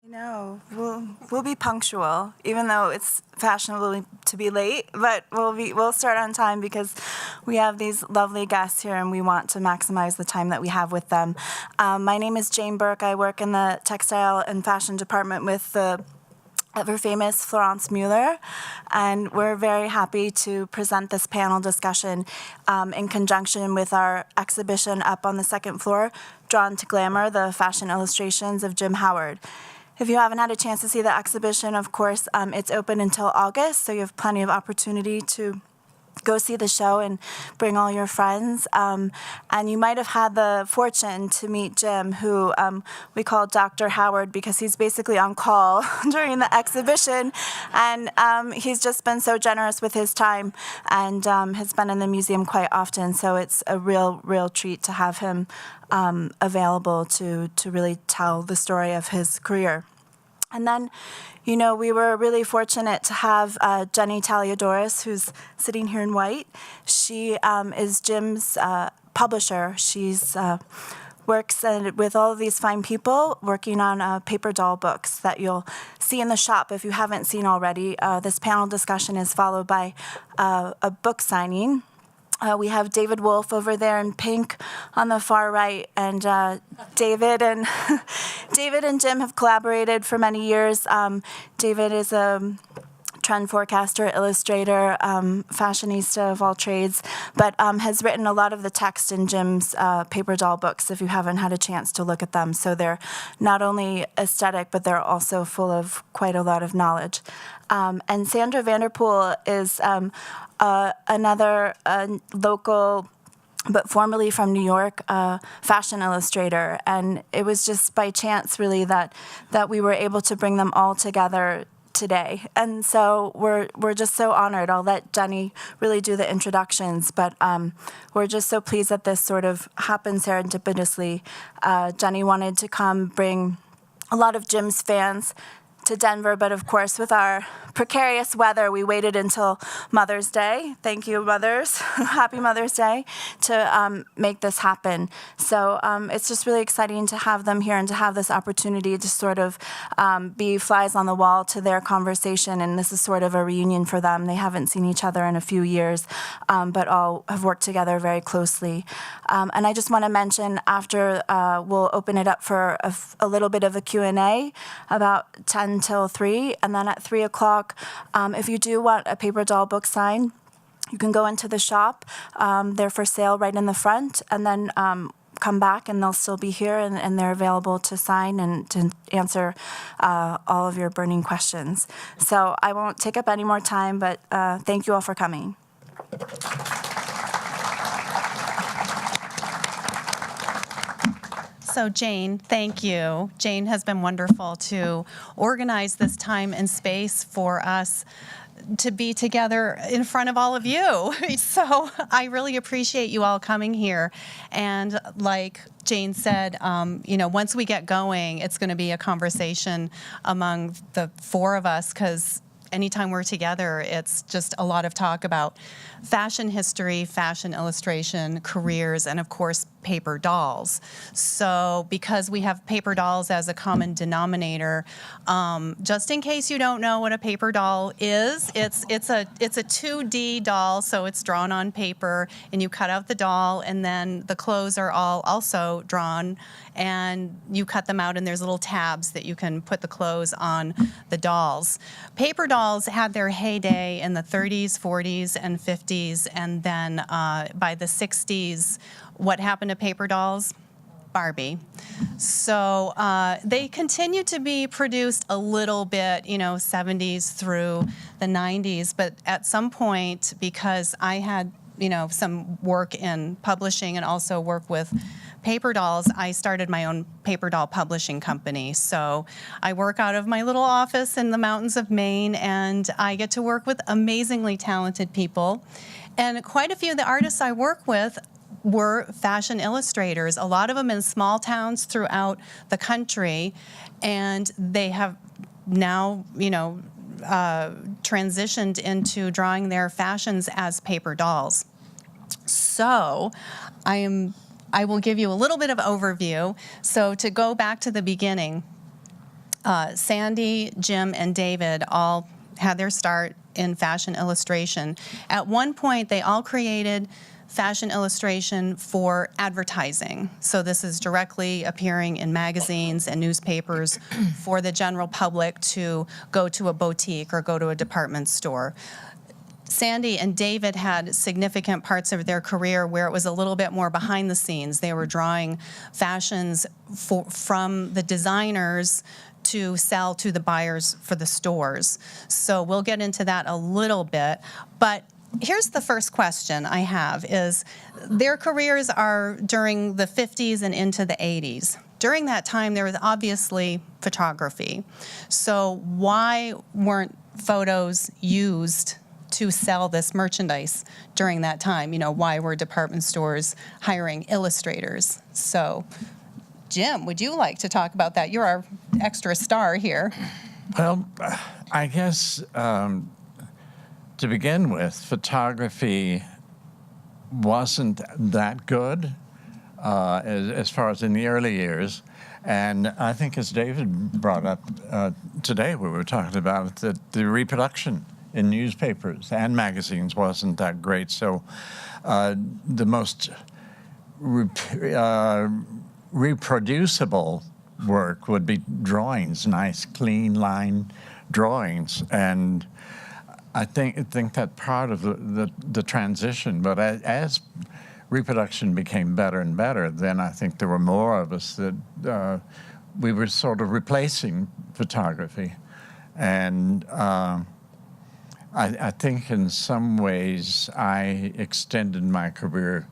No, we'll be punctual, even though it's fashionable to be late. But we'll start on time because we have these lovely guests here, and we want to maximize the time that we have with them. My name is Jane Burke. I work in the textile and fashion department with the ever famous Florence Mueller, and we're very happy to present this panel discussion in conjunction with our exhibition up on the second floor, Drawn to Glamour: The Fashion Illustrations of Jim Howard. If you haven't had a chance to see the exhibition, of course, it's open until August, so you have plenty of opportunity to go see the show and bring all your friends. And you might have had the fortune to meet Jim, who we call Dr. Howard because he's basically on call during the exhibition. And he's just been so generous with his time and has been in the museum quite often. So it's a real treat to have him available to really tell the story of his career. And then, we were really fortunate to have Jenny Taliadoros, who's sitting here in white. She is Jim's publisher. She's works with all of these fine people working on paper doll books that you'll see in the shop if you haven't seen already. This panel discussion is followed by a book signing. We have David Wolfe over there in pink on the far right, and David and Jim have collaborated for many years. David is a trend forecaster, illustrator, fashionista of all trades, but has written a lot of the text in Jim's paper doll books if you haven't had a chance to look at them. So they're not only aesthetic, but they're also full of quite a lot of knowledge. And Sandra Vanderpool is another local, but formerly from New York, fashion illustrator. And it was just by chance, really, that we were able to bring them all together today. And so we're just so honored. I'll let Jenny really do the introductions, but we're just so pleased that this sort of happened serendipitously. Jenny wanted to come bring a lot of Jim's fans to Denver, but of course, with our precarious weather, we waited until Mother's Day. Thank you, mothers. Happy Mother's Day, to make this happen. So it's just really exciting to have them here and to have this opportunity to sort of be flies on the wall to their conversation. And this is sort of a reunion for them. They haven't seen each other in a few years, but all have worked together very closely. And I just want to mention after we'll open it up for a little bit of a Q&A, about 10 till 3, and then at 3 o'clock, if you do want a paper doll book signed, you can go into the shop. They're for sale right in the front, and then come back and they'll still be here, and they're available to sign and to answer all of your burning questions. So I won't take up any more time, but thank you all for coming. So Jane, thank you. Jane has been wonderful to organize this time and space for us to be together in front of all of you. So I really appreciate you all coming here. And like Jane said, once we get going, it's going to be a conversation among the four of us, because anytime we're together, it's just a lot of talk about fashion history, fashion illustration, careers, and of course, paper dolls. So because we have paper dolls as a common denominator, just in case you don't know what a paper doll is, it's a 2D doll, so it's drawn on paper, and you cut out the doll, and then the clothes are all also drawn, and you cut them out, and there's little tabs that you can put the clothes on the dolls. Paper dolls had their heyday in the 30s, 40s, and 50s, and then by the 60s, what happened to paper dolls? Barbie. So they continue to be produced a little bit, 70s through the 90s, but at some point, because I had, some work in publishing and also work with paper dolls, I started my own paper doll publishing company. So I work out of my little office in the mountains of Maine, and I get to work with amazingly talented people. And quite a few of the artists I work with were fashion illustrators, a lot of them in small towns throughout the country, and they have now, transitioned into drawing their fashions as paper dolls. So I will give you a little bit of overview. So to go back to the beginning, Sandy, Jim, and David all had their start in fashion illustration. At one point, they all created fashion illustration for advertising. So this is directly appearing in magazines and newspapers for the general public to go to a boutique or go to a department store. Sandy and David had significant parts of their career where it was a little bit more behind the scenes. They were drawing fashions from the designers to sell to the buyers for the stores. So we'll get into that a little bit. But here's the first question I have is, their careers are during the 50s and into the 80s. During that time, there was obviously photography. So why weren't photos used to sell this merchandise during that time? You know, why were department stores hiring illustrators? So, Jim, would you like to talk about that? You're our extra star here. Well, I guess to begin with, photography wasn't that good as far as in the early years. And I think, as David brought up today, we were talking about that the reproduction in newspapers and magazines wasn't that great. So the most reproducible work would be drawings, nice, clean line drawings. And I think that part of the transition, but as reproduction became better and better, then I think there were more of us that we were sort of replacing photography. And I think in some ways I extended my career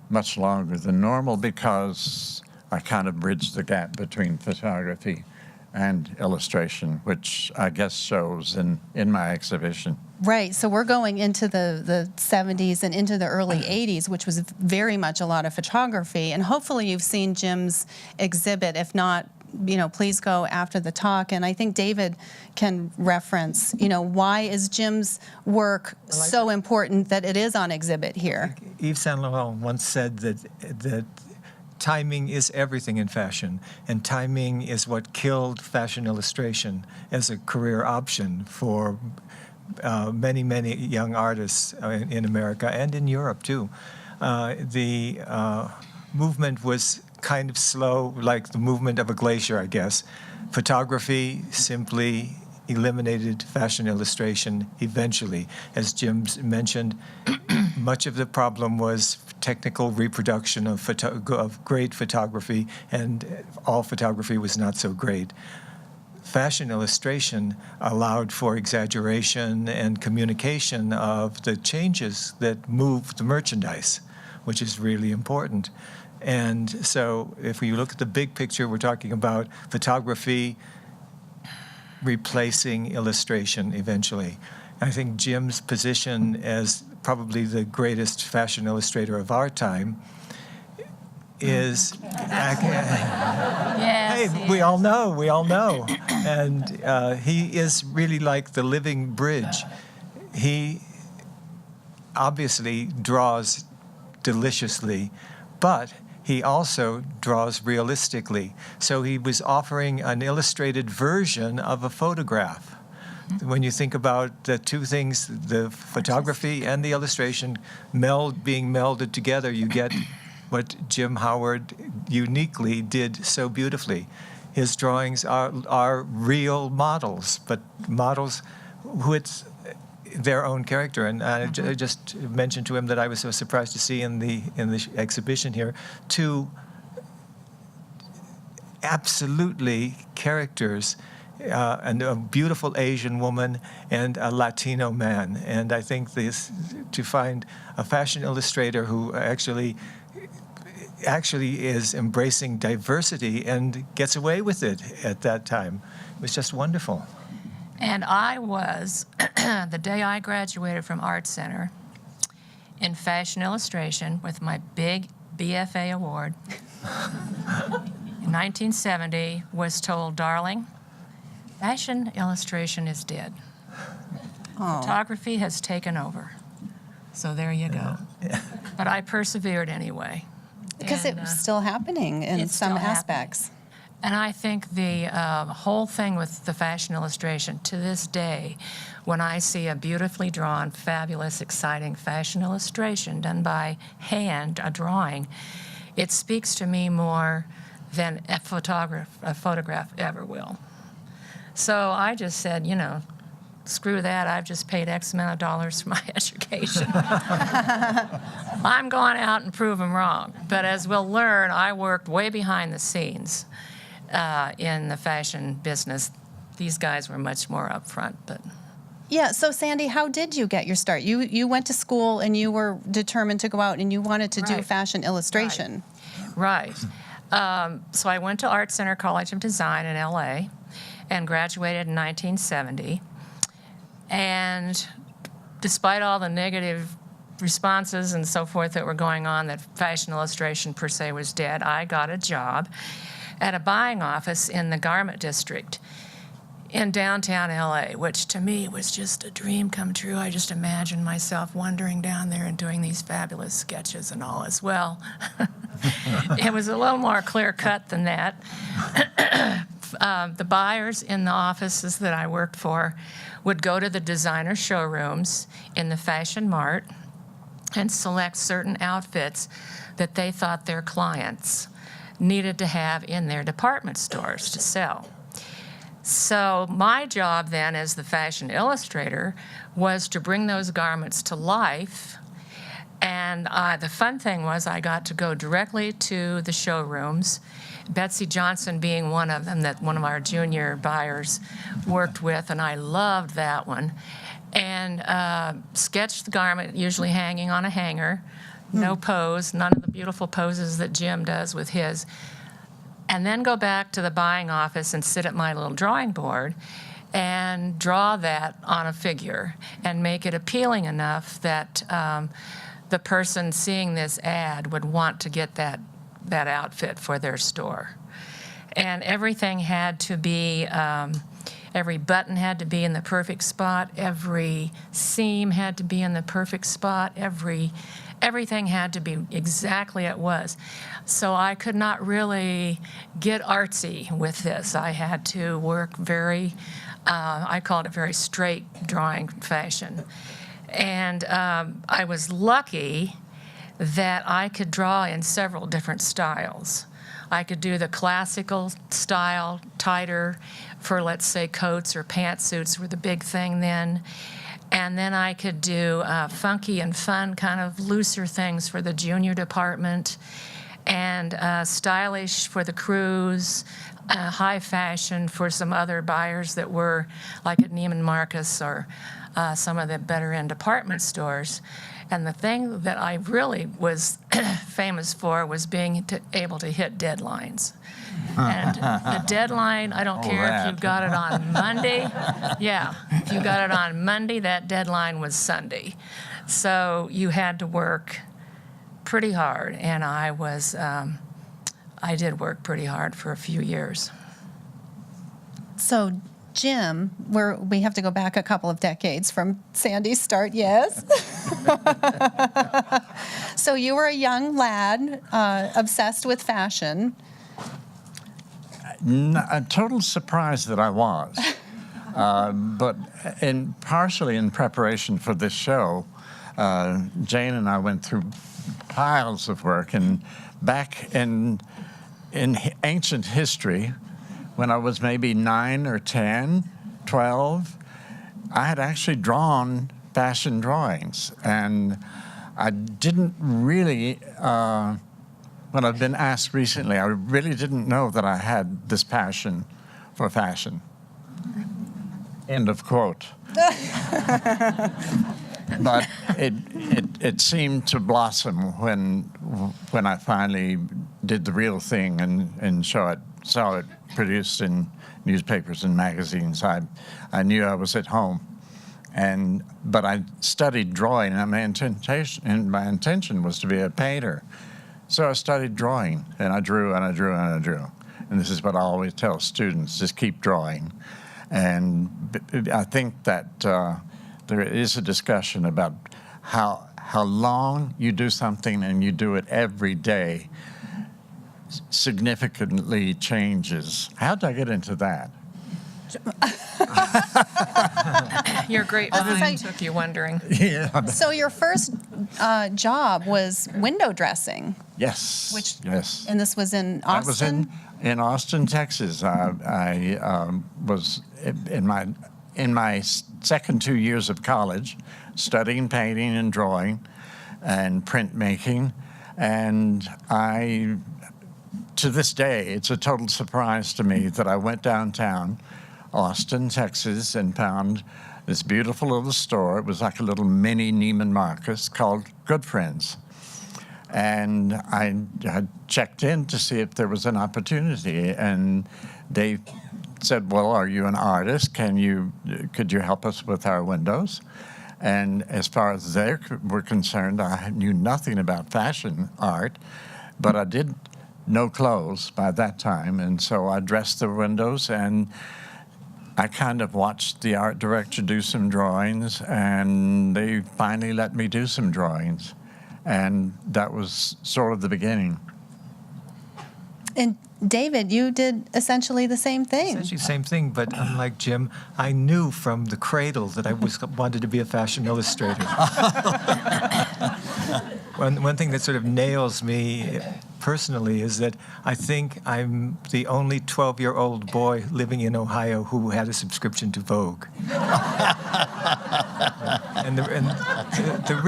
much longer than normal because I kind of bridged the gap between photography and illustration, which I guess shows in my exhibition. Right, so we're going into the 70s and into the early 80s, which was very much a lot of photography. And hopefully you've seen Jim's exhibit. If not, you know, please go after the talk. And I think David can reference, you know, why is Jim's work so important that it is on exhibit here? Yves Saint Laurent once said that timing is everything in fashion, and timing is what killed fashion illustration as a career option for many, many young artists in America and in Europe too. The movement was kind of slow, like the movement of a glacier, I guess. Photography simply eliminated fashion illustration eventually. As Jim mentioned, much of the problem was technical reproduction of great photography, and all photography was not so great. Fashion illustration allowed for exaggeration and communication of the changes that moved the merchandise, which is really important. And so if we look at the big picture, we're talking about photography replacing illustration eventually. I think Jim's position as probably the greatest fashion illustrator of our time is... Yes, hey, we all know. And he is really like the living bridge. He obviously draws deliciously, but he also draws realistically. So he was offering an illustrated version of a photograph. When you think about the two things, the photography and the illustration being melded together, you get what Jim Howard uniquely did so beautifully. His drawings are real models, but models with their own character. And I just mentioned to him that I was so surprised to see in the exhibition here two absolutely characters, and a beautiful Asian woman and a Latino man. And I think to find a fashion illustrator who actually is embracing diversity and gets away with it at that time was just wonderful. And I was, the day I graduated from Art Center, in fashion illustration with my big BFA award, in 1970, was told, darling, fashion illustration is dead. Oh. Photography has taken over. So there you go. But I persevered anyway. Because it was still happening in it's some still happening. aspects. And I think the whole thing with the fashion illustration, to this day, when I see a beautifully drawn, fabulous, exciting fashion illustration done by hand, a drawing, it speaks to me more than a photograph ever will. So I just said, you know, screw that, I've just paid X amount of dollars for my education. I'm going out and prove them wrong. But as we'll learn, I worked way behind the scenes in the fashion business. These guys were much more upfront, but... Yeah, so Sandy, how did you get your start? You went to school and you were determined to go out and you wanted to do Right. fashion illustration. Right. So I went to Art Center College of Design in LA and graduated in 1970. And despite all the negative responses and so forth that were going on, that fashion illustration per se was dead, I got a job at a buying office in the garment district in downtown LA, which to me was just a dream come true. I just imagined myself wandering down there and doing these fabulous sketches and all as well. It was a little more clear-cut than that. The buyers in the offices that I worked for would go to the designer showrooms in the Fashion Mart and select certain outfits that they thought their clients needed to have in their department stores to sell. So my job then as the fashion illustrator was to bring those garments to life. And the fun thing was I got to go directly to the showrooms, Betsy Johnson being one of them that one of our junior buyers worked with, and I loved that one. And sketched the garment, usually hanging on a hanger, no pose, none of the beautiful poses that Jim does with his. And then go back to the buying office and sit at my little drawing board and draw that on a figure and make it appealing enough that the person seeing this ad would want to get that outfit for their store. And everything had to be, every button had to be in the perfect spot, every seam had to be in the perfect spot, everything had to be exactly it was. So I could not really get artsy with this. I had to work very, I called it very straight drawing fashion. And I was lucky that I could draw in several different styles. I could do the classical style, tighter, for let's say coats or pantsuits were the big thing then. And then I could do funky and fun, kind of looser things for the junior department, and stylish for the crews, high fashion for some other buyers that were like at Neiman Marcus or some of the better end department stores. And the thing that I really was famous for was being able to hit deadlines. And the deadline, I don't care if you got it on Monday. Yeah, if you got it on Monday, that deadline was Sunday. So you had to work pretty hard, and I did work pretty hard for a few years. So Jim, we have to go back a couple of decades from Sandy's start, yes? So you were a young lad, obsessed with fashion. A total surprise that I was. But partially in preparation for this show, Jane and I went through piles of work. And back in ancient history, when I was maybe 9 or 10, 12, I had actually drawn fashion drawings. And I didn't really, when I've been asked recently, I really didn't know that I had this passion for fashion. End of quote. But it seemed to blossom when I finally did the real thing and saw it produced in newspapers and magazines. I knew I was at home, but I studied drawing, and my intention was to be a painter. So I studied drawing, and I drew and I drew and I drew. And this is what I always tell students: just keep drawing. And I think that there is a discussion about how long you do something and you do it every day. significantly changes. How did I get into that? Your great mind took you wondering. Yeah. So your first job was window dressing, Yes. Yes. and this was in I was Austin? in Austin, Texas. I was in my second 2 years of college, studying painting and drawing, and printmaking, and to this day, it's a total surprise to me that I went downtown, Austin, Texas, and found this beautiful little store. It was like a little mini Neiman Marcus called Good Friends. And I had checked in to see if there was an opportunity, and they said, "Well, are you an artist? Could you help us with our windows?" And as far as they were concerned, I knew nothing about fashion art, but I did know clothes by that time, and so I dressed the windows, and I kind of watched the art director do some drawings, and they finally let me do some drawings. And that was sort of the beginning. And David, you did essentially the same thing. Essentially the same thing, but unlike Jim, I knew from the cradle that I wanted to be a fashion illustrator. One thing that sort of nails me personally is that I think I'm the only 12-year-old boy living in Ohio who had a subscription to Vogue. And the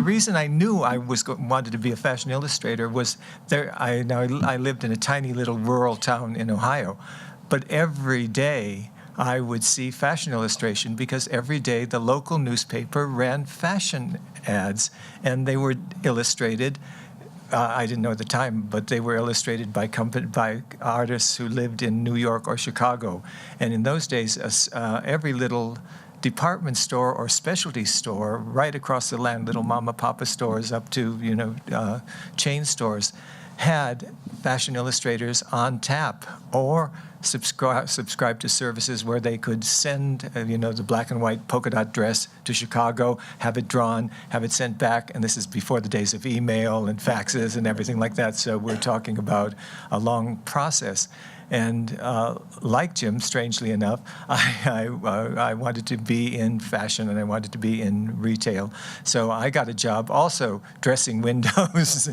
reason I knew I wanted to be a fashion illustrator was I lived in a tiny little rural town in Ohio, but every day I would see fashion illustration because every day the local newspaper ran fashion ads, and they were illustrated. I didn't know at the time, but they were illustrated by artists who lived in New York or Chicago. And in those days, every little department store or specialty store right across the land, little mama papa stores up to chain stores, had fashion illustrators on tap or subscribe to services where they could send the black and white polka dot dress to Chicago, have it drawn, have it sent back, and this is before the days of email and faxes and everything like that, so we're talking about a long process. And like Jim, strangely enough, I wanted to be in fashion and I wanted to be in retail. So I got a job also dressing windows.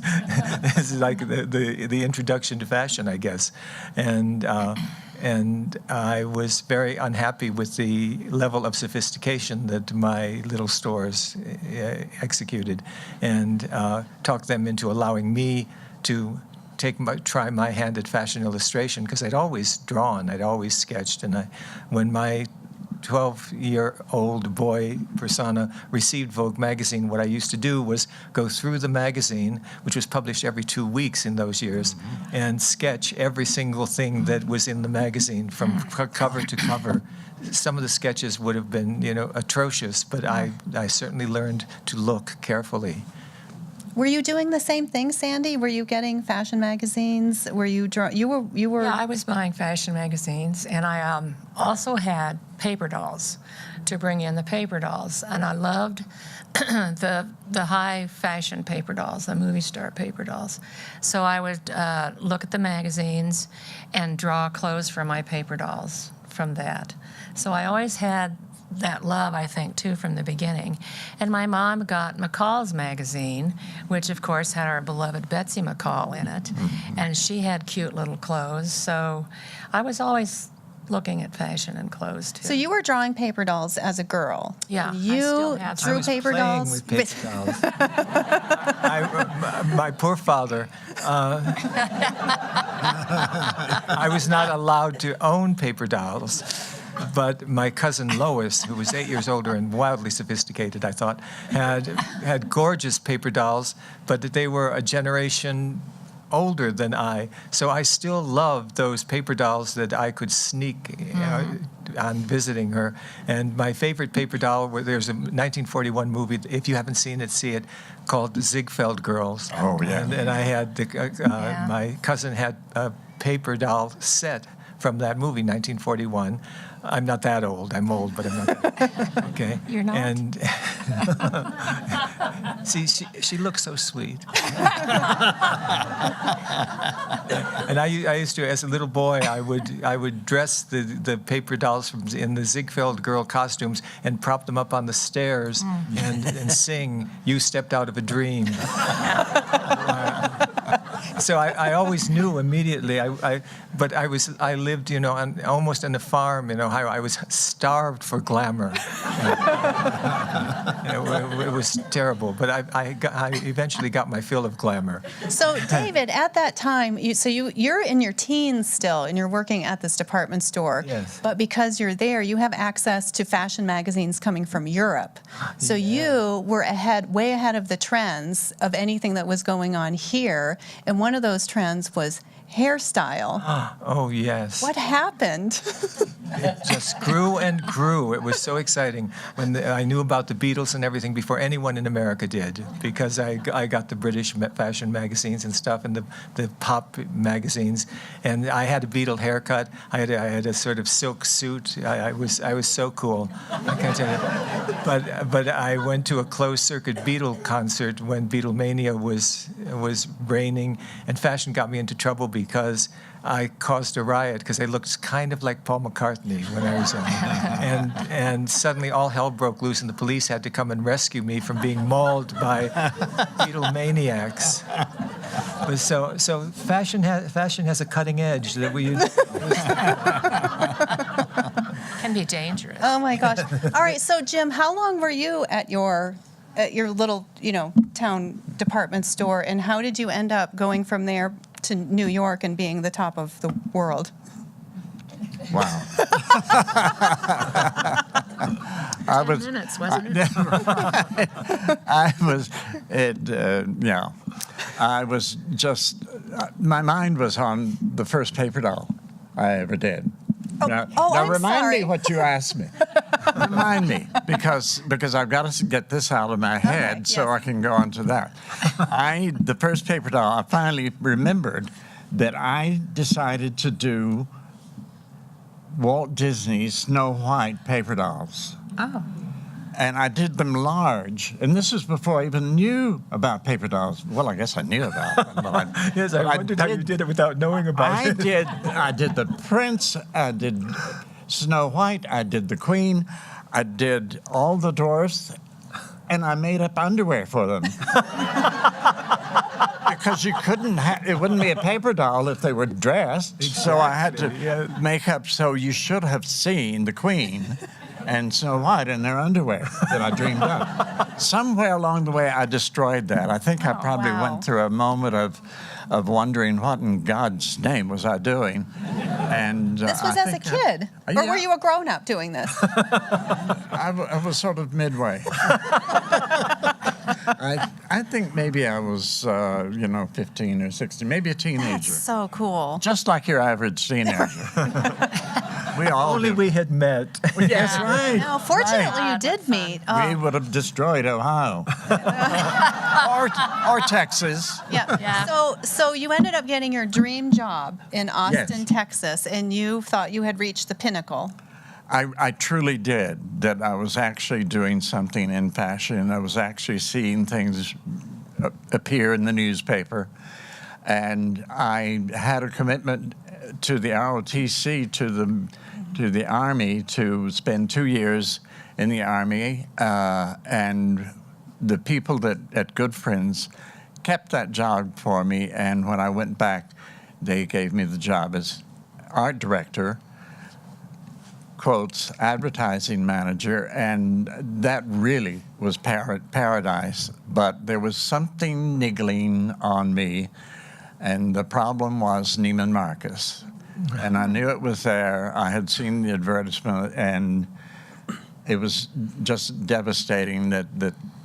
This is like the introduction to fashion, I guess. And I was very unhappy with the level of sophistication that my little stores executed, and talked them into allowing me to try my hand at fashion illustration, because I'd always drawn, I'd always sketched, and when my 12-year-old boy persona received Vogue magazine, what I used to do was go through the magazine, which was published every 2 weeks in those years, and sketch every single thing that was in the magazine from cover to cover. Some of the sketches would have been, atrocious, but I certainly learned to look carefully. Were you doing the same thing, Sandy? Were you getting fashion magazines? Were you you were? Yeah, I was buying fashion magazines, and I also had paper dolls to bring in the paper dolls, and I loved the high fashion paper dolls, the movie star paper dolls. So I would look at the magazines and draw clothes for my paper dolls from that. So I always had that love, I think, too, from the beginning. And my mom got McCall's magazine, which, of course, had our beloved Betsy McCall in it. And she had cute little clothes. So I was always looking at fashion and clothes, too. So you were drawing paper dolls as a girl. Yeah, You I still have some. drew I was paper playing dolls? with paper dolls. My poor father. I was not allowed to own paper dolls. But my cousin Lois, who was 8 years older and wildly sophisticated, I thought, had gorgeous paper dolls, but they were a generation older than I. So I still loved those paper dolls that I could sneak on visiting her. And my favorite paper doll, there's a 1941 movie, if you haven't seen it, see it, called Ziegfeld Girls. Oh, yeah. And I had, my cousin had a paper doll set from that movie, 1941. I'm not that old. I'm old, but I'm not that old. Okay. You're not? And See, she looks so sweet. And I used to, as a little boy, I would dress the paper dolls in the Ziegfeld girl costumes and prop them up on the stairs and sing "You Stepped Out of a Dream." So I always knew immediately. But I lived, almost on a farm in Ohio. I was starved for glamour. It was terrible. But I eventually got my fill of glamour. So, David, at that time, you're in your teens still, and you're working at this department store. Yes. But because you're there, you have access to fashion magazines coming from Europe. So you were way ahead of the trends of anything that was going on here. And one of those trends was hairstyle. Oh, yes. What happened? It just grew and grew. It was so exciting when I knew about the Beatles and everything before anyone in America did, because I got the British fashion magazines and stuff and the pop magazines, and I had a Beatle haircut. I had a sort of silk suit. I was so cool. I can't tell you. But I went to a closed circuit Beatle concert when Beatlemania was reigning, and fashion got me into trouble because I caused a riot because I looked kind of like Paul McCartney when I was young. And suddenly all hell broke loose, and the police had to come and rescue me from being mauled by Beatlemaniacs. But so fashion has a cutting edge that we Can be dangerous. Oh my gosh! All right, so Jim, how long were you at your little town department store, and how did you end up going from there to New York and being the top of the world? Wow. 10 minutes, wasn't it? I was just, my mind was on the first paper doll I ever did. Now I'm remind sorry. me what you asked me. Remind me, because I've got to get this out of my head so yes. I can go on to that. The first paper doll, I finally remembered that I decided to do Walt Disney's Snow White paper dolls. Oh. And I did them large, and this was before I even knew about paper dolls. Well, I guess I knew about them. But Yes, I wondered how you did it without knowing about it. I did the Prince, I did Snow White, I did the Queen, I did all the dwarfs, and I made up underwear for them. Because you couldn't it wouldn't be a paper doll if they were dressed. So I had to make up, so you should have seen the Queen and Snow White in their underwear that I dreamed up. Somewhere along the way, I destroyed that. I think I probably went through a moment of wondering what in God's name was I doing. And This was as a kid, or were you a grown-up doing this? I was sort of midway. I think maybe I was, 15 or 16, maybe a teenager. That's so cool. Just like your average teenager. We all Only do. we had met. That's right. No, fortunately, you did meet. We would have destroyed Ohio. or Texas. Yeah. So you ended up getting your dream job in Austin, Texas, and you thought you had reached the pinnacle. I truly did, that I was actually doing something in fashion. I was actually seeing things appear in the newspaper. And I had a commitment to the ROTC, to the Army, to spend 2 years in the Army. And the people at Good Friends kept that job for me. And when I went back, they gave me the job as art director, quotes, advertising manager, and that really was paradise. But there was something niggling on me, and the problem was Neiman Marcus. And I knew it was there. I had seen the advertisement, and it was just devastating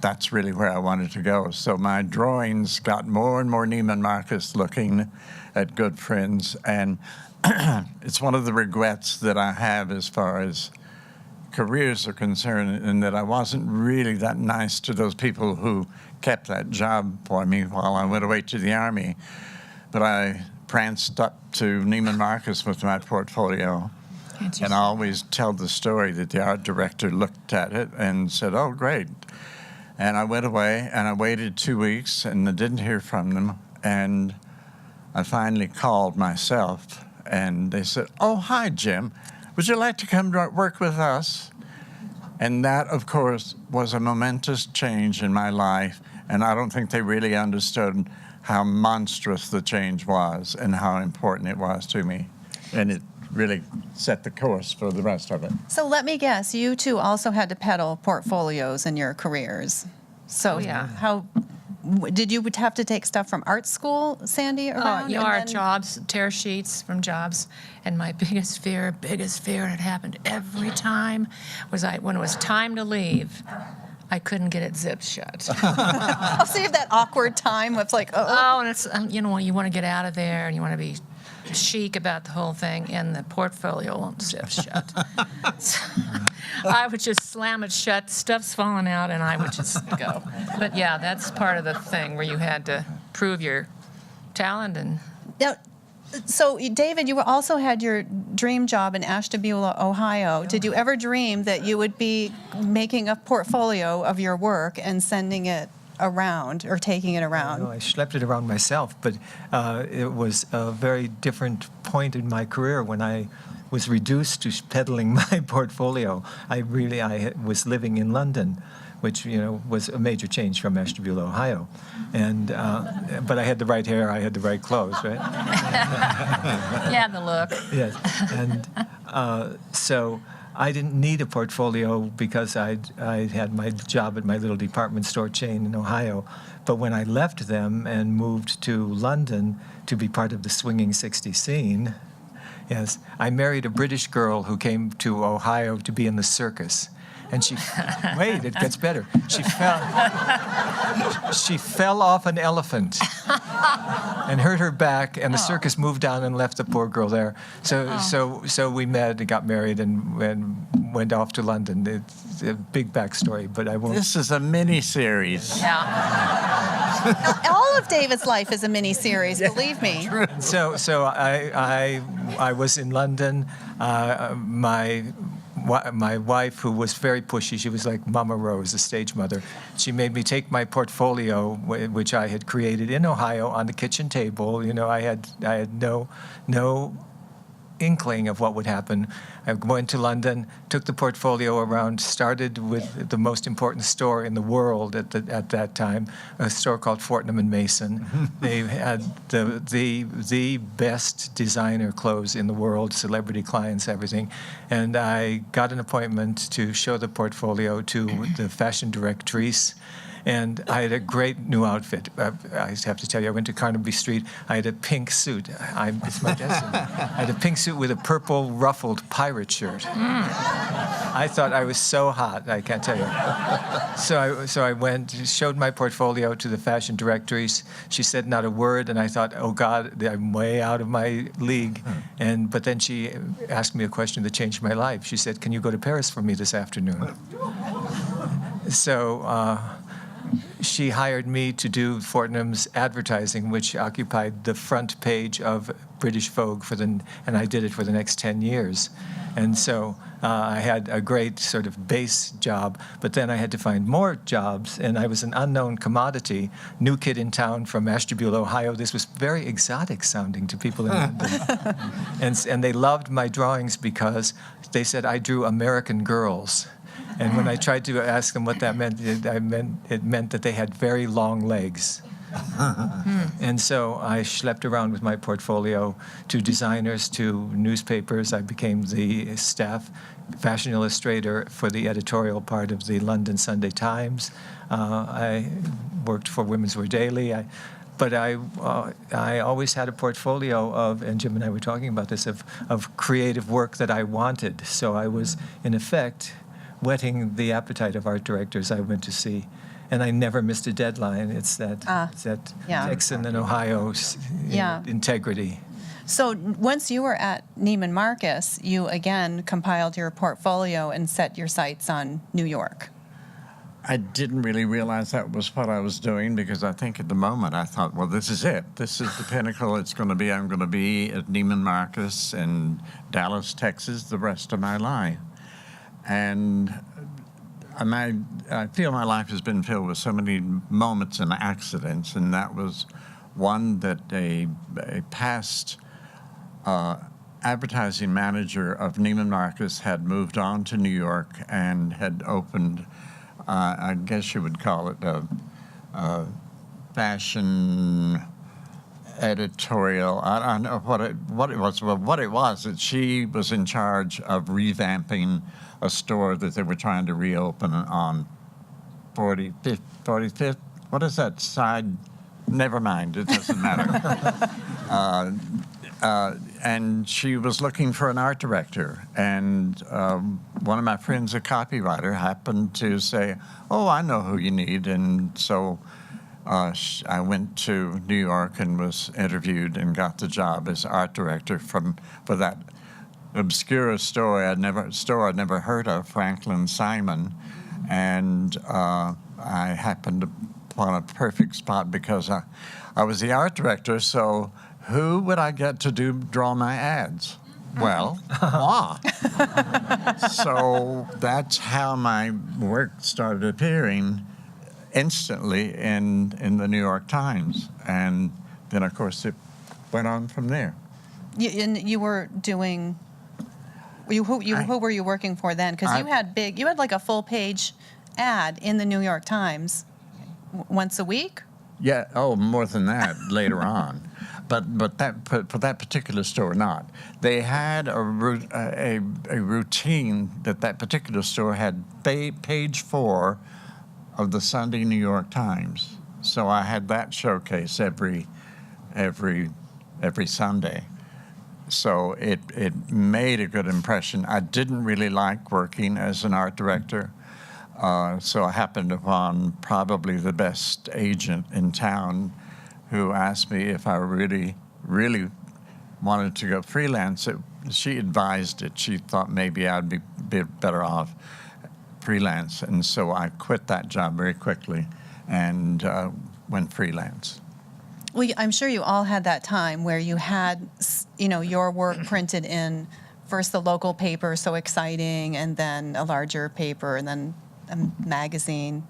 that's really where I wanted to go. So my drawings got more and more Neiman Marcus looking at Good Friends, and it's one of the regrets that I have as far as careers are concerned, in that I wasn't really that nice to those people who kept that job for me while I went away to the Army. But I pranced up to Neiman Marcus with my portfolio And I always tell the story that the art director looked at it and said, "Oh, great." And I went away, and I waited 2 weeks, and I didn't hear from them. And I finally called myself, and they said, "Oh, hi, Jim. Would you like to come work with us?" And that, of course, was a momentous change in my life. And I don't think they really understood how monstrous the change was and how important it was to me. And it really set the course for the rest of it. So let me guess, you two also had to peddle portfolios in your careers. So Oh, yeah. how did you have to take stuff from art school, Sandy, around? You and are then- jobs, tear sheets from jobs, and my biggest fear, and it happened every time, was when it was time to leave, I couldn't get it zipped shut. Oh, so you have that awkward time of like, Oh, and it's, you want to get out of there, and you want to be chic about the whole thing, and the portfolio won't zip shut. So I would just slam it shut, stuff's falling out, and I would just go. But yeah, that's part of the thing where you had to prove your talent. And Now, so David, you also had your dream job in Ashtabula, Ohio. Did you ever dream that you would be making a portfolio of your work and sending it around or taking it around? No, I schlepped it around myself, but it was a very different point in my career when I was reduced to peddling my portfolio. I was living in London, which was a major change from Ashtabula, Ohio, and but I had the right hair, I had the right clothes, right? yeah, the look. Yes, and so I didn't need a portfolio because I had my job at my little department store chain in Ohio. But when I left them and moved to London to be part of the swinging 60s scene, yes, I married a British girl who came to Ohio to be in the circus. And wait, it gets better. She fell off an elephant and hurt her back, and the circus moved on and left the poor girl there. So we met and got married and went off to London. It's a big backstory, but I won't. This is a mini-series. Yeah. All of David's life is a mini-series, believe me. So I was in London. My wife, who was very pushy, she was like Mama Rose, a stage mother. She made me take my portfolio, which I had created in Ohio, on the kitchen table. I had no inkling of what would happen. I went to London, took the portfolio around, started with the most important store in the world at that time, a store called Fortnum and Mason. They had the best designer clothes in the world, celebrity clients, everything. And I got an appointment to show the portfolio to the fashion directrice. And I had a great new outfit. I have to tell you, I went to Carnaby Street. I had a pink suit. It's my destiny. I had a pink suit with a purple ruffled pirate shirt. I thought I was so hot, I can't tell you. So I went, showed my portfolio to the fashion directrice. She said not a word, and I thought, oh God, I'm way out of my league. But then she asked me a question that changed my life. She said, "Can you go to Paris for me this afternoon?" So she hired me to do Fortnum's advertising, which occupied the front page of British Vogue and I did it for the next 10 years. And so I had a great sort of base job, but then I had to find more jobs, and I was an unknown commodity, new kid in town from Ashtabula, Ohio. This was very exotic sounding to people in London. And they loved my drawings because they said I drew American girls. And when I tried to ask them what that meant, it meant that they had very long legs. And so I schlepped around with my portfolio to designers, to newspapers. I became the staff fashion illustrator for the editorial part of the London Sunday Times. I worked for Women's Wear Daily. But I always had a portfolio of, and Jim and I were talking about this, of creative work that I wanted. So I was, in effect, whetting the appetite of art directors I went to see. And I never missed a deadline. It's that Texan and Ohio integrity. So once you were at Neiman Marcus, you again compiled your portfolio and set your sights on New York. I didn't really realize that was what I was doing, because I think at the moment I thought, well, this is it. This is the pinnacle. I'm going to be at Neiman Marcus in Dallas, Texas, the rest of my life. And I feel my life has been filled with so many moments and accidents, and that was one that a past advertising manager of Neiman Marcus had moved on to New York and had opened, I guess you would call it a fashion editorial. I don't know what it was. Well, what it was that she was in charge of revamping a store that they were trying to reopen on 45th. What is that side? Never mind. It doesn't matter. And she was looking for an art director, and one of my friends, a copywriter, happened to say, "Oh, I know who you need," and so I went to New York and was interviewed and got the job as art director for that obscure store I'd never heard of, Franklin Simon, and I happened upon a perfect spot because I was the art director, so. Who would I get to draw my ads? Well, moi. So that's how my work started appearing instantly in the New York Times. And then, of course, it went on from there. You were doing... Who were you working for then? Because you had like a full-page ad in the New York Times once a week? Yeah, more than that later on. But for that particular store, not. They had a routine that particular store had page 4 of the Sunday New York Times. So I had that showcase every Sunday. So it made a good impression. I didn't really like working as an art director. So I happened upon probably the best agent in town, who asked me if I really, really wanted to go freelance. She advised it. She thought maybe I'd be better off freelance. And so I quit that job very quickly and went freelance. Well, I'm sure you all had that time where you had, your work printed in first the local paper, so exciting, and then a larger paper, and then a magazine.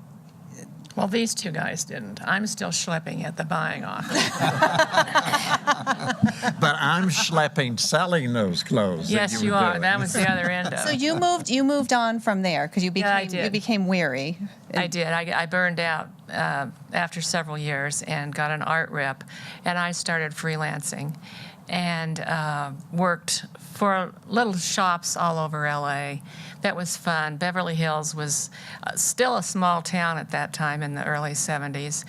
Well, these two guys didn't. I'm still schlepping at the buying office. But I'm schlepping, selling those clothes. Yes, you are. That was the other end of it. So you moved on from there because you became weary. I did. I burned out after several years and got an art rep, and I started freelancing and worked for little shops all over LA. That was fun. Beverly Hills was still a small town at that time in the early 70s.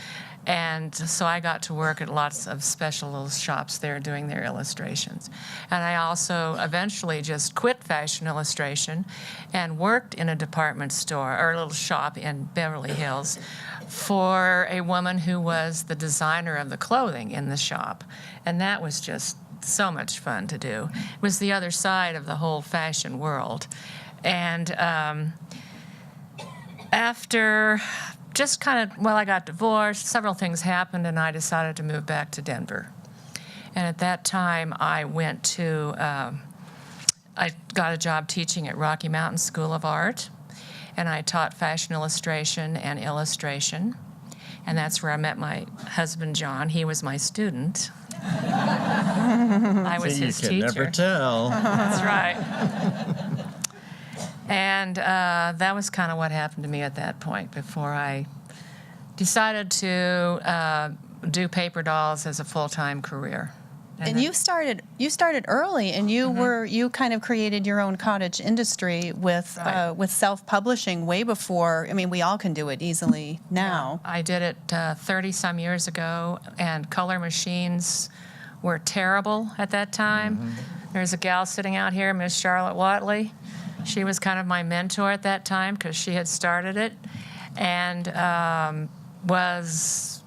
And so I got to work at lots of special little shops there doing their illustrations. And I also eventually just quit fashion illustration and worked in a department store or a little shop in Beverly Hills for a woman who was the designer of the clothing in the shop. And that was just so much fun to do. It was the other side of the whole fashion world. And after I got divorced, several things happened, and I decided to move back to Denver. And at that time, I got a job teaching at Rocky Mountain School of Art, and I taught fashion illustration and illustration. And that's where I met my husband, John. He was my student. I was his teacher. You can never tell. That's right. And that was kind of what happened to me at that point before I decided to do paper dolls as a full-time career. And you started early, and you kind of created your own cottage industry with self-publishing way before. I mean, we all can do it easily now. Yeah, I did it 30-some years ago, and color machines were terrible at that time. Mm-hmm. There's a gal sitting out here, Miss Charlotte Watley. She was kind of my mentor at that time because she had started it and was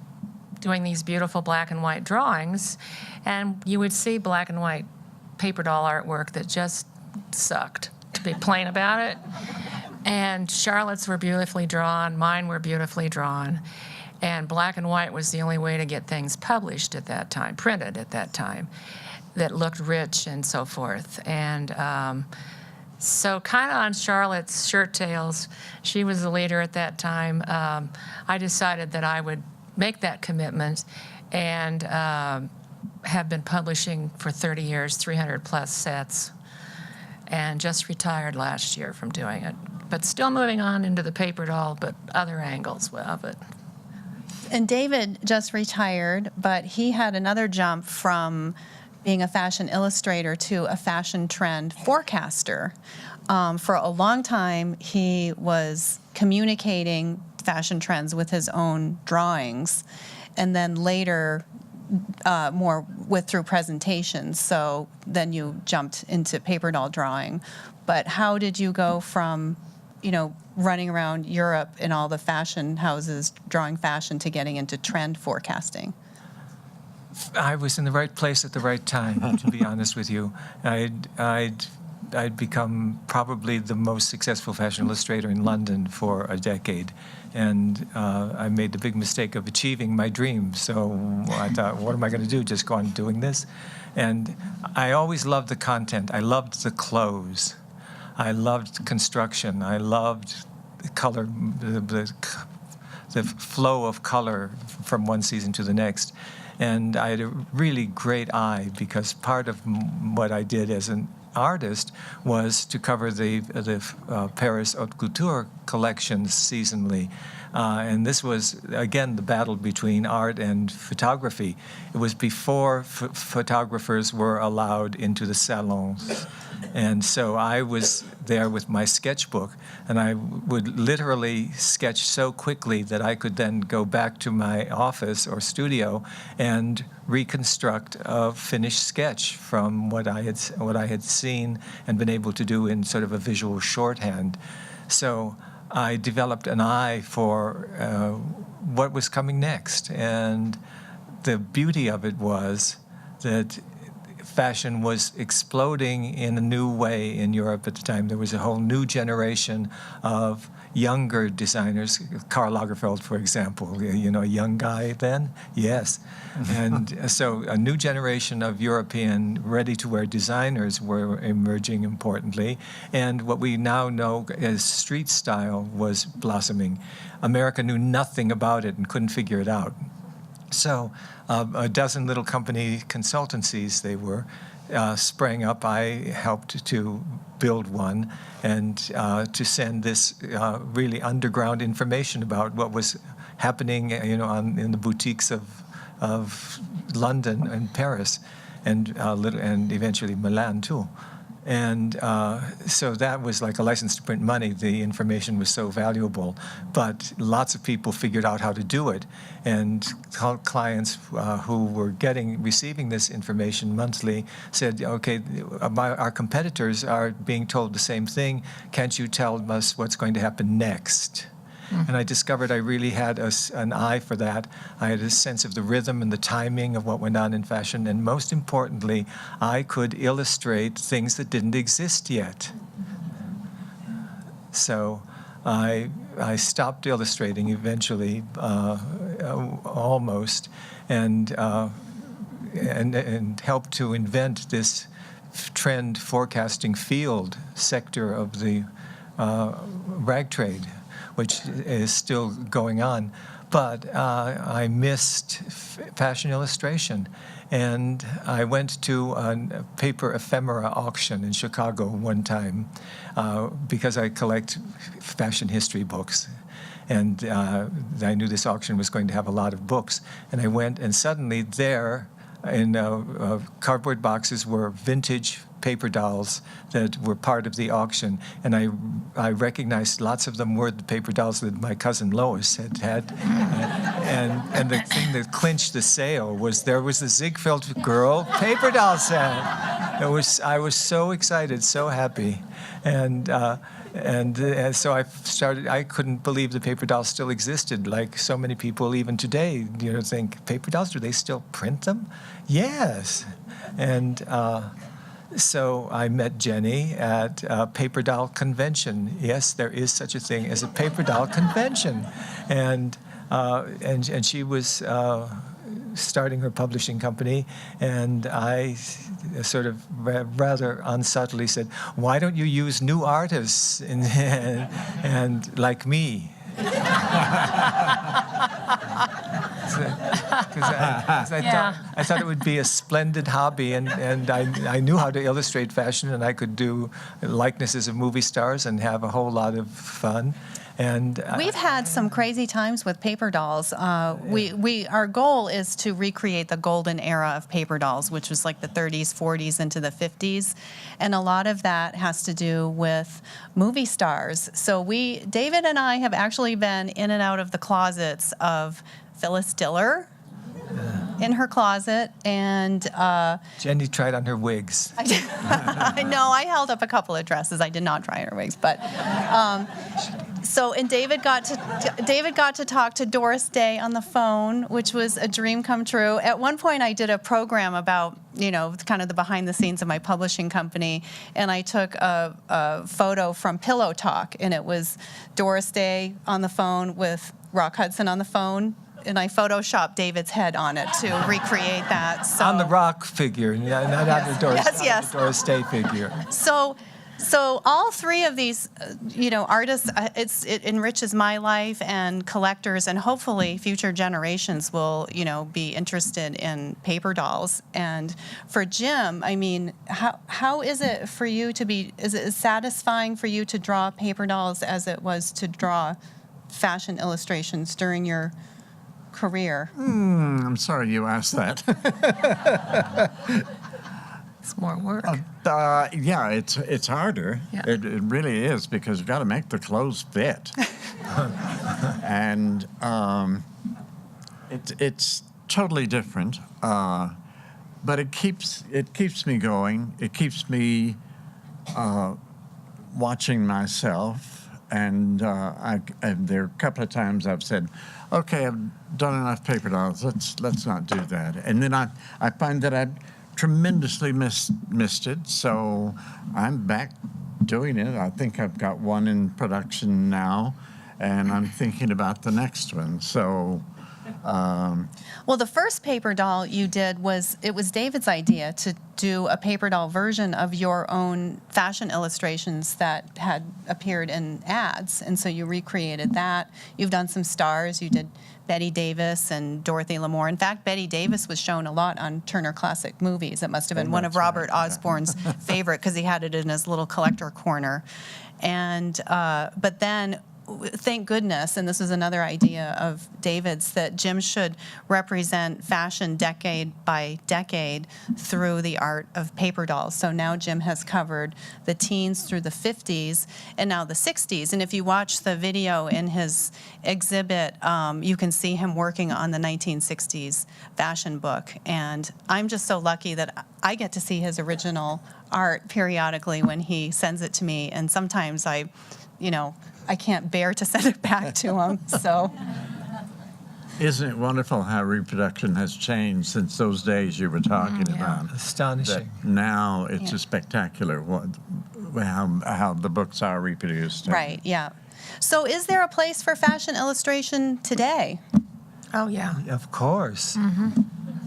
doing these beautiful black and white drawings. And you would see black and white paper doll artwork that just sucked, to be plain about it. And Charlotte's were beautifully drawn, mine were beautifully drawn, and black and white was the only way to get things published at that time, printed at that time, that looked rich and so forth. And so kind of on Charlotte's shirt tails, she was the leader at that time, I decided that I would make that commitment and have been publishing for 30 years, 300 plus sets, and just retired last year from doing it. But still moving on into the paper doll, but other angles of it. And David just retired, but he had another jump from being a fashion illustrator to a fashion trend forecaster. For a long time, he was communicating fashion trends with his own drawings, and then later more through presentations. So then you jumped into paper doll drawing. But how did you go from, running around Europe in all the fashion houses, drawing fashion, to getting into trend forecasting? I was in the right place at the right time, to be honest with you. I'd become probably the most successful fashion illustrator in London for a decade. And I made the big mistake of achieving my dream. So I thought, what am I going to do? Just go on doing this? And I always loved the content. I loved the clothes. I loved construction. I loved the color, the flow of color from one season to the next. And I had a really great eye, because part of what I did as an artist was to cover the Paris Haute Couture collections seasonally. And this was, again, the battle between art and photography. It was before photographers were allowed into the salons. And so I was there with my sketchbook, and I would literally sketch so quickly that I could then go back to my office or studio and reconstruct a finished sketch from what I had seen and been able to do in sort of a visual shorthand. So I developed an eye for what was coming next. And the beauty of it was that fashion was exploding in a new way in Europe at the time. There was a whole new generation of younger designers. Karl Lagerfeld, for example, a young guy then? Yes. And so a new generation of European ready-to-wear designers were emerging importantly. And what we now know as street style was blossoming. America knew nothing about it and couldn't figure it out. So a dozen little company consultancies, they were, sprang up. I helped to build one and to send this really underground information about what was happening, in the boutiques of London and Paris, and eventually Milan too. And so that was like a license to print money. The information was so valuable. But lots of people figured out how to do it. And clients who were receiving this information monthly said, okay, our competitors are being told the same thing. Can't you tell us what's going to happen next? And I discovered I really had an eye for that. I had a sense of the rhythm and the timing of what went on in fashion. And most importantly, I could illustrate things that didn't exist yet. So I stopped illustrating eventually, almost, and helped to invent this trend forecasting field sector of the rag trade, which is still going on. But I missed fashion illustration. And I went to a paper ephemera auction in Chicago one time because I collect fashion history books. And I knew this auction was going to have a lot of books. And I went, and suddenly there in cardboard boxes were vintage paper dolls that were part of the auction, and I recognized lots of them were the paper dolls that my cousin Lois had. And the thing that clinched the sale was there was the Ziegfeld girl paper doll set. I was so excited, so happy, and so I started. I couldn't believe the paper dolls still existed. Like so many people, even today, think paper dolls. Do they still print them? Yes, and So I met Jenny at a paper doll convention. Yes, there is such a thing as a paper doll convention, and she was starting her publishing company, and I sort of rather unsubtly said, "Why don't you use new artists and like me?" Because I thought it would be a splendid hobby, and I knew how to illustrate fashion, and I could do likenesses of movie stars and have a whole lot of fun. And We've had some crazy times with paper dolls. Our goal is to recreate the golden era of paper dolls, which was like the 30s, 40s into the 50s, and a lot of that has to do with movie stars. So David and I have actually been in and out of the closets of Phyllis Diller in her closet, and Jenny tried on her wigs. I know I held up a couple of dresses. I did not try on her wigs, but and David got to talk to Doris Day on the phone, which was a dream come true. At one point, I did a program about kind of the behind the scenes of my publishing company, and I took a photo from Pillow Talk, and it was Doris Day on the phone with Rock Hudson on the phone. And I photoshopped David's head on it to recreate that. So, on the rock figure, not on the Doris Day figure. So all three of these, artists, it enriches my life and collectors, and hopefully future generations will, be interested in paper dolls. And for Jim, I mean, how is it for you is it as satisfying for you to draw paper dolls as it was to draw fashion illustrations during your career? I'm sorry you asked that. It's more work. Yeah, it's harder. Yeah. It really is, because you've got to make the clothes fit. And it's totally different. But it keeps me going. It keeps me watching myself. And there are a couple of times I've said, "Okay, I've done enough paper dolls. Let's not do that." And then I find that I've tremendously missed it. So I'm back doing it. I think I've got one in production now, and I'm thinking about the next one. So. Well, the first paper doll you did was David's idea to do a paper doll version of your own fashion illustrations that had appeared in ads, and so you recreated that. You've done some stars. You did Betty Davis and Dorothy Lamour. In fact, Betty Davis was shown a lot on Turner Classic Movies. It must have been one of Robert Osborne's favorite, because he had it in his little collector corner. And but then, thank goodness, and this is another idea of David's, that Jim should represent fashion decade by decade through the art of paper dolls. So now Jim has covered the teens through the 50s and now the 60s. And if you watch the video in his exhibit, you can see him working on the 1960s fashion book. And I'm just so lucky that I get to see his original art periodically when he sends it to me. And sometimes I can't bear to send it back to him. So, Isn't it wonderful how reproduction has changed since those days you were talking about? Astonishing. That now it's just spectacular how the books are reproduced. Right, yeah. So is there a place for fashion illustration today? Oh, yeah. Of course. Mm-hmm.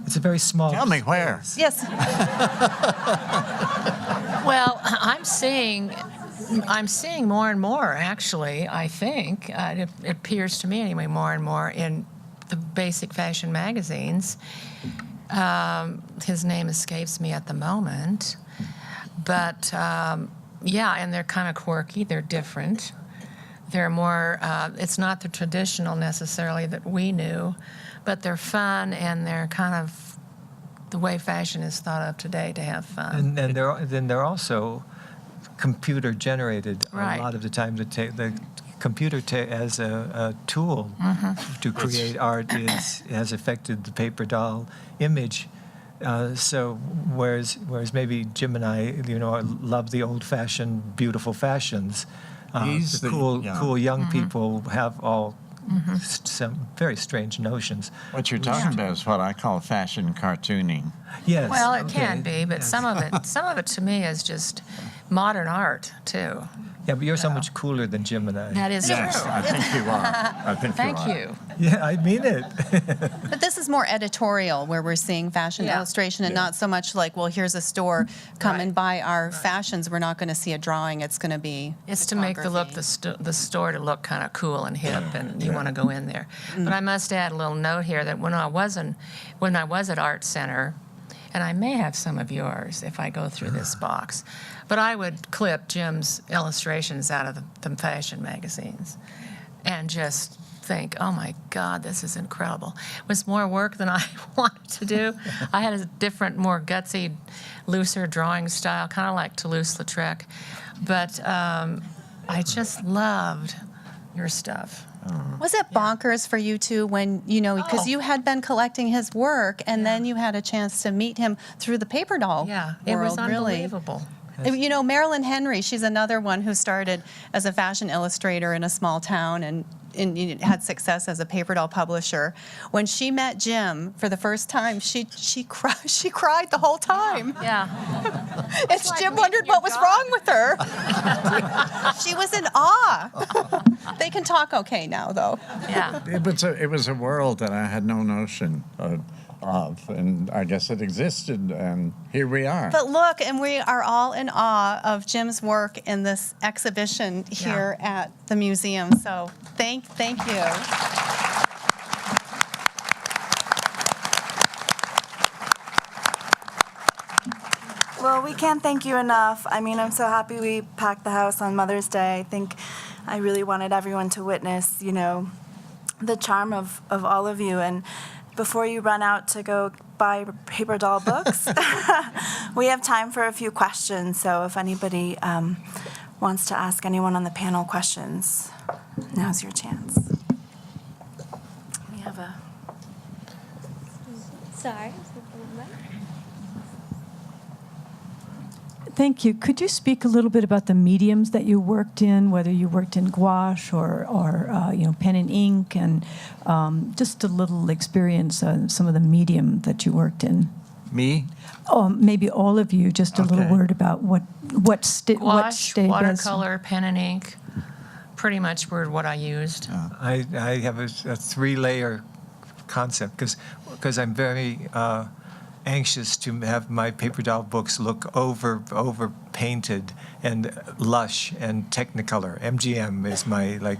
It's a very small Tell me where. Yes. Well, I'm seeing more and more, actually, I think. It appears to me, anyway, more and more in the basic fashion magazines. His name escapes me at the moment. But, yeah, and they're kind of quirky. They're different. They're more, it's not the traditional necessarily that we knew, but they're fun, and they're kind of the way fashion is thought of today, to have fun. And they're also computer generated. Right. A lot of the time the computer as a tool to create art has affected the paper doll image. So whereas maybe Jim and I love the old-fashioned beautiful fashions, the cool young people have all some very strange notions. What you're talking about is what I call fashion cartooning. Yes. Well, it okay, can be, but yes. some of it to me is just modern art too. Yeah, but you're so much cooler than Jim and I. That is Yes, true. I think you are. I think Thank you are. you. Yeah, I mean it. But this is more editorial, where we're seeing fashion Yeah. illustration and not so much like, well, here's a store, come and buy our fashions. We're not going to see a drawing. It's going to be It's to make the store to look kind of cool and hip, and you want to go in there. But I must add a little note here that when I was at Art Center, and I may have some of yours if I go through this box, but I would clip Jim's illustrations out of the fashion magazines and just think, oh my God, this is incredible. It was more work than I wanted to do. I had a different, more gutsy, looser drawing style, kind of like Toulouse-Lautrec. But I just loved your stuff. Was it bonkers for you two when, because you had been collecting his work and then you had a chance to meet him through the paper doll Yeah, world, it was really? unbelievable. Marilyn Henry, she's another one who started as a fashion illustrator in a small town and had success as a paper doll publisher. When she met Jim for the first time, she cried the whole time. Yeah. And like Jim meeting wondered your what was wrong with her. She was in awe. They can talk okay now, though. Yeah. It was a world that I had no notion of, and I guess it existed, and here we are. But look, and we are all in awe of Jim's work in this exhibition here at the museum. So thank you. Well, we can't thank you enough. I mean, I'm so happy we packed the house on Mother's Day. I think I really wanted everyone to witness, the charm of all of you. And before you run out to go buy paper doll books, we have time for a few questions. So if anybody wants to ask anyone on the panel questions, now's your chance. We have a... Sorry. Thank you. Could you speak a little bit about the mediums that you worked in, whether you worked in gouache or pen and ink, and just a little experience on some of the medium that you worked in? Me? Oh, maybe all of you. Just a little Okay. word about what stayed Gouache, best. watercolor, pen and ink, pretty much were what I used. I have a 3-layer concept because I'm very anxious to have my paper doll books look over painted and lush and Technicolor. MGM is my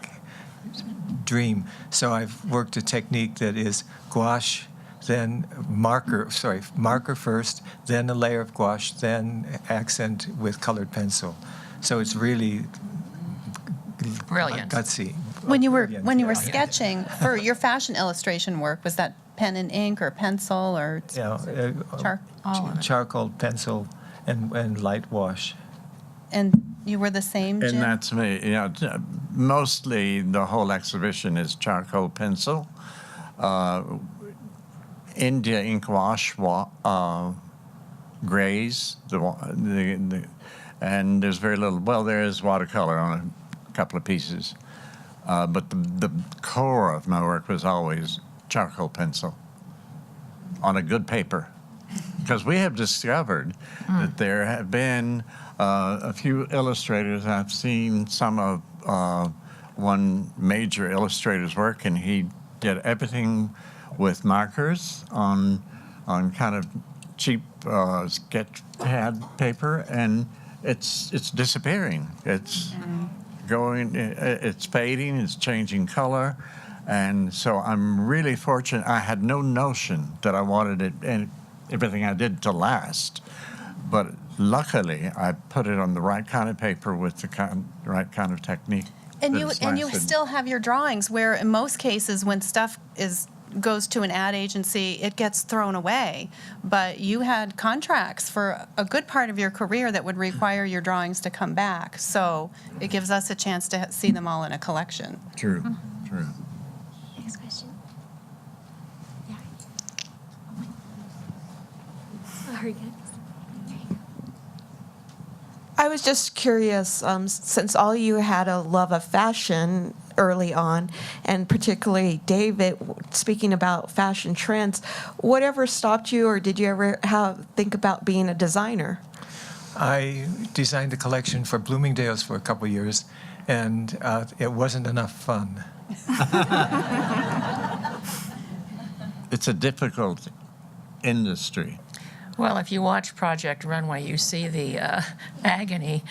dream. So I've worked a technique that is gouache, then marker first, then a layer of gouache, then accent with colored pencil. So it's really Brilliant. gutsy. When you were Yeah. sketching for your fashion illustration work, was that pen and ink or pencil or All of it. charcoal, pencil, and light wash. And you were the same, Jim? And that's me. Mostly the whole exhibition is charcoal pencil, India ink wash, grays, and there's very little. Well, there is watercolor on a couple of pieces, but the core of my work was always charcoal pencil on a good paper, because we have discovered that there have been a few illustrators. I've seen some of one major illustrator's work, and he did everything with markers on kind of cheap sketch pad paper, and it's disappearing. It's going, it's fading, it's changing color. And so I'm really fortunate. I had no notion that I wanted it and everything I did to last. But luckily, I put it on the right kind of paper with the right kind of technique. And that you it's and you lasted. still have your drawings, where in most cases when stuff goes to an ad agency, it gets thrown away. But you had contracts for a good part of your career that would require your drawings to come back. So it gives us a chance to see them all in a collection. True. Next question. Yeah. Are we good? I was just curious, since all you had a love of fashion, early on, and particularly David, speaking about fashion trends. Whatever stopped you, or did you ever think about being a designer? I designed a collection for Bloomingdale's for a couple of years, and it wasn't enough fun. It's a difficult industry. Well, if you watch Project Runway, you see the agony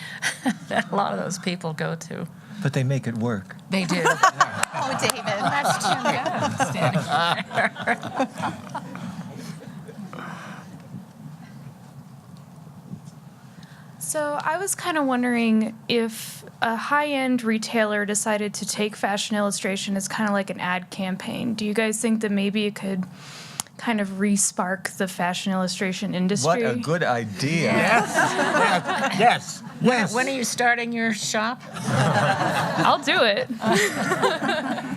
that a lot of those people go to. But they make it work. They do. Oh, David. That's too good. Standing there. So I was kind of wondering if a high-end retailer decided to take fashion illustration as kind of like an ad campaign. Do you guys think that maybe it could kind of re-spark the fashion illustration industry? What a good idea. Yes. When are you starting your shop? I'll do it.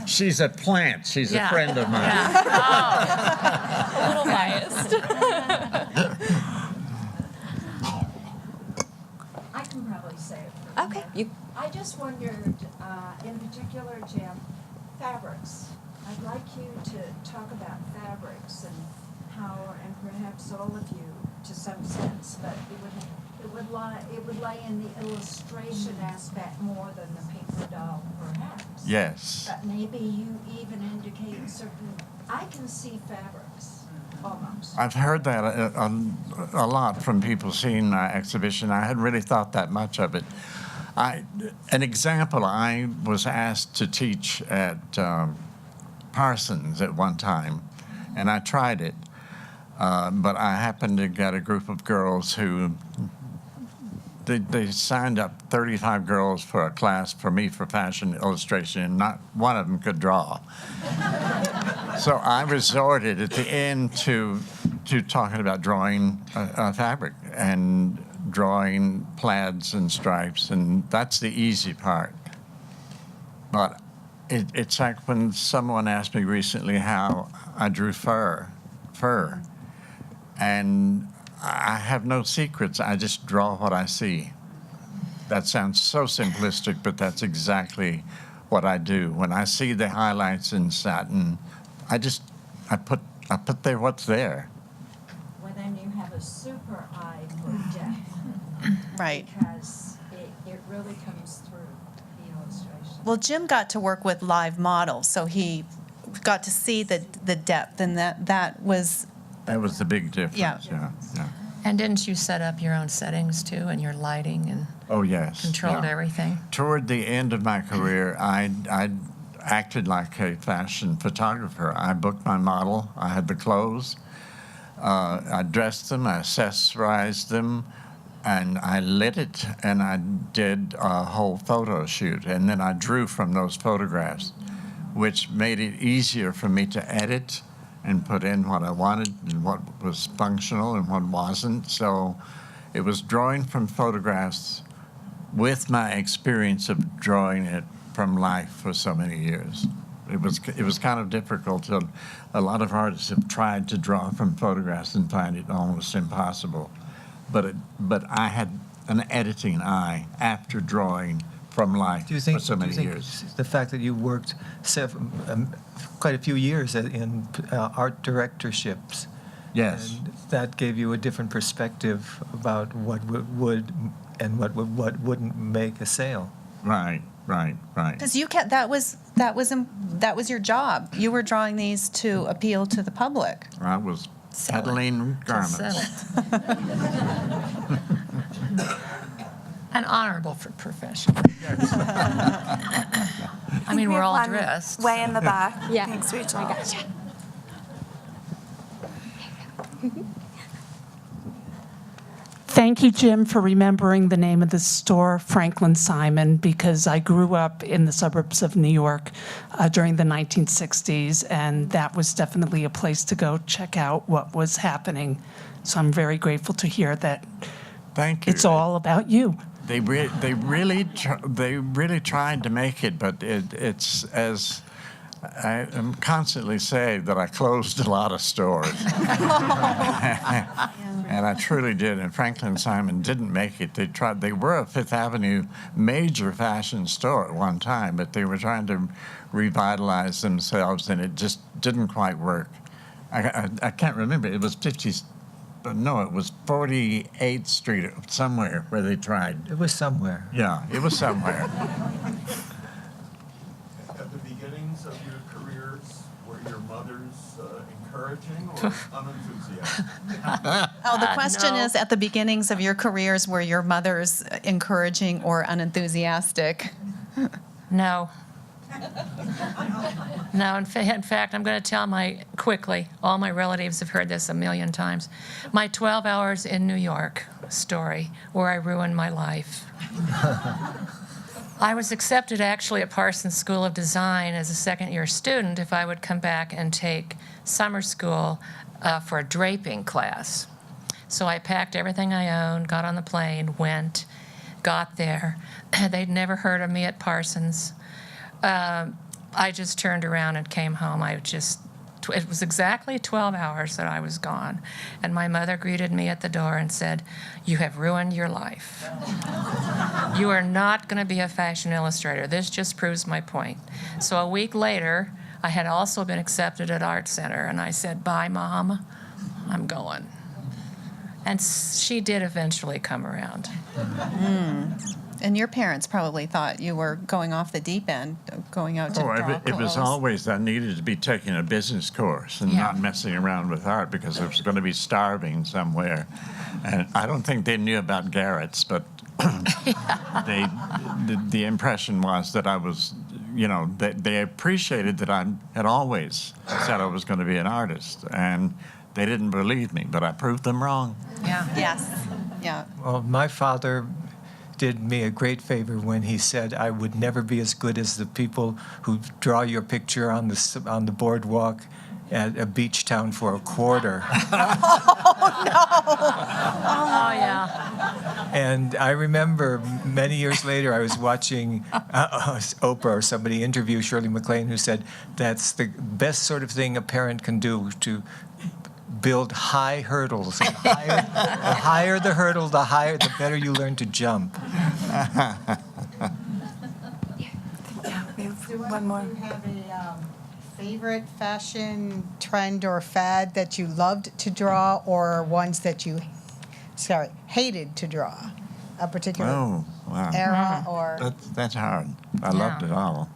She's a plant. She's a friend of mine. Yeah. Oh. A little biased. I can probably say it. For Okay. you. I just wondered, in particular, Jim, fabrics. I'd like you to talk about fabrics and how, and perhaps all of you to some sense, but it would lie in the illustration aspect more than the paper doll, perhaps. Yes. But maybe you even indicate certain. I can see fabrics. Almost. I've heard that a lot from people seeing my exhibition. I hadn't really thought that much of it. An example, I was asked to teach at Parsons at one time, and I tried it. But I happened to get a group of girls who, they signed up 35 girls for a class for me for fashion illustration, and not one of them could draw. So I resorted at the end to talking about drawing fabric and drawing plaids and stripes, and that's the easy part. But it's like when someone asked me recently how I drew fur, and I have no secrets. I just draw what I see. That sounds so simplistic, but that's exactly what I do. When I see the highlights in satin, I put there what's there. Well, then you have a super eye for depth. Right. Because it really comes through the illustration. Well, Jim got to work with live models, so he got to see the depth, and that was... That was the big difference. Yeah. Yeah. And didn't you set up your own settings too, and your lighting and Oh, yes. controlled yeah. everything? Toward the end of my career, I acted like a fashion photographer. I booked my model. I had the clothes. I dressed them. I accessorized them. And I lit it, and I did a whole photo shoot. And then I drew from those photographs, which made it easier for me to edit and put in what I wanted and what was functional and what wasn't. So it was drawing from photographs with my experience of drawing it from life for so many years. It was kind of difficult. A lot of artists have tried to draw from photographs and find it almost impossible. But I had an editing eye after drawing from life for so many years. The fact that you worked quite a few years in art directorships, Yes. and that gave you a different perspective about what would and what wouldn't make a sale. Right. Because that was your job. You were drawing these to appeal to the public. I was peddling Just garments. sell it. An honorable profession. I mean, we're all One dressed. Way in the back. Yeah. Thanks, Rachel. I gotcha. Thank you, Jim, for remembering the name of the store, Franklin Simon, because I grew up in the suburbs of New York during the 1960s, and that was definitely a place to go check out what was happening. So I'm very grateful to hear that Thank you. it's all about you. They really tried to make it, but it's as I am constantly saying that I closed a lot of stores. And I truly did. And Franklin Simon didn't make it. They were a Fifth Avenue major fashion store at one time, but they were trying to revitalize themselves, and it just didn't quite work. I can't remember. It was 50s. No, it was 48th Street somewhere where they tried. It was somewhere. Yeah, it was somewhere. At the beginnings of your careers, were your mothers encouraging or unenthusiastic? Oh, the question No. is, at the beginnings of your careers, were your mothers encouraging or unenthusiastic? No. No, in fact, I'm going to tell quickly, all my relatives have heard this a million times, my 12 hours in New York story where I ruined my life. I was accepted actually at Parsons School of Design as a second-year student if I would come back and take summer school for a draping class. So I packed everything I owned, got on the plane, went, got there. They'd never heard of me at Parsons. I just turned around and came home. It was exactly 12 hours that I was gone. And my mother greeted me at the door and said, "You have ruined your life. You are not going to be a fashion illustrator. This just proves my point." So a week later, I had also been accepted at Art Center, and I said, "Bye, Mom, I'm going." And she did eventually come around. And your parents probably thought you were going off the deep end, going out to draw It was clothes. always I needed to be taking a business course and Yeah. not messing around with art because I was going to be starving somewhere. And I don't think they knew about Garrett's, but the impression was that I was, they appreciated that I had always said I was going to be an artist. And they didn't believe me, but I proved them wrong. Yeah. Yes. Yeah. Well, my father did me a great favor when he said I would never be as good as the people who draw your picture on the boardwalk at a beach town for a quarter. Oh, yeah. And I remember many years later, I was watching Oprah or somebody interview Shirley MacLaine, who said that's the best sort of thing a parent can do, to build high hurdles. And the higher the hurdle, the better you learn to jump. We have one more. Do you have a favorite fashion trend or fad that you loved to draw, or ones that you, hated to draw? A particular Oh, wow. era or... That's hard. I loved it all.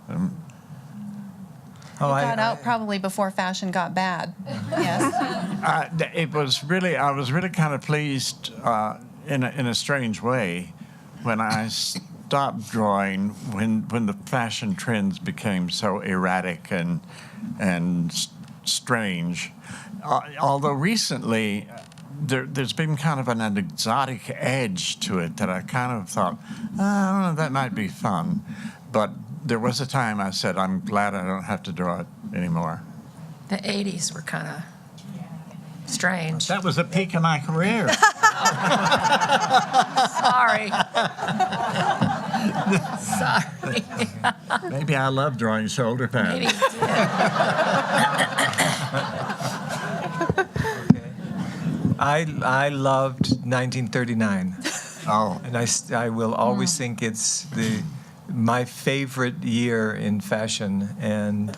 You got out probably before fashion got bad. Yes. I was really kind of pleased in a strange way when I stopped drawing when the fashion trends became so erratic and strange. Although recently there's been kind of an exotic edge to it that I kind of thought, I don't know, that might be fun. But there was a time I said, I'm glad I don't have to draw it anymore. The 80s were kind of strange. That was the peak of my career. Sorry. Sorry. Maybe I love drawing shoulder pads. Maybe you did. I loved 1939. Oh. And I will always think it's my favorite year in fashion. And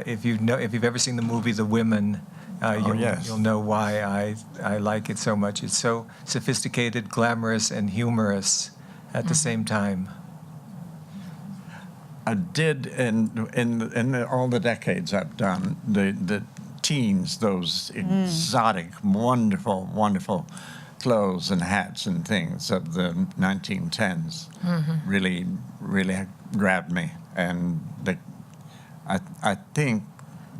if you've ever seen the movie The Women, you'll know why I like it so much. It's so sophisticated, glamorous, and humorous at the same time. I did in all the decades I've done, the teens, those exotic, wonderful, wonderful clothes and hats and things of the 1910s really grabbed me. And I think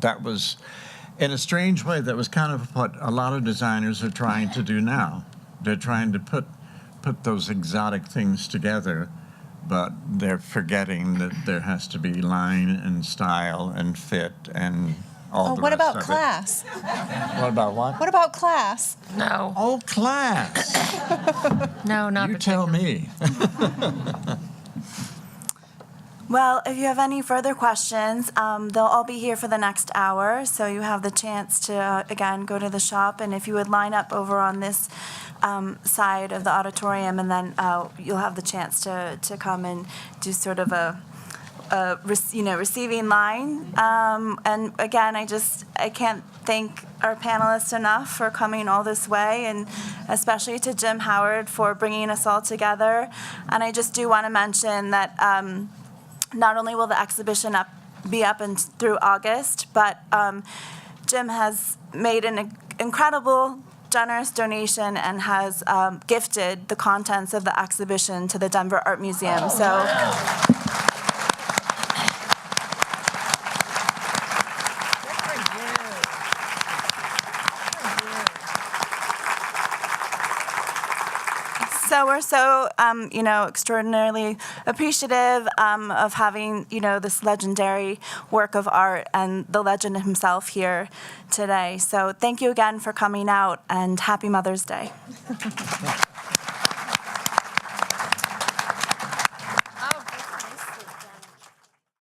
that was, in a strange way, that was kind of what a lot of designers are trying to do now. They're trying to put those exotic things together, but they're forgetting that there has to be line and style and fit and all the what rest about of it. class? What about what? What about class? No. Oh, class. No, not You tell me. Well, if you have any further questions, they'll all be here for the next hour, so you have the chance to, again, go to the shop, and if you would line up over on this side of the auditorium, and then you'll have the chance to come and do sort of a receiving line. And again, I can't thank our panelists enough for coming all this way, and especially to Jim Howard for bringing us all together. And I just do want to mention that not only will the exhibition be up and through August, but Jim has made an incredible, generous donation and has gifted the contents of the exhibition to the Denver Art Museum. So. So we're so, extraordinarily appreciative of having, this legendary work of art and the legend himself here today. So thank you again for coming out, and happy Mother's Day.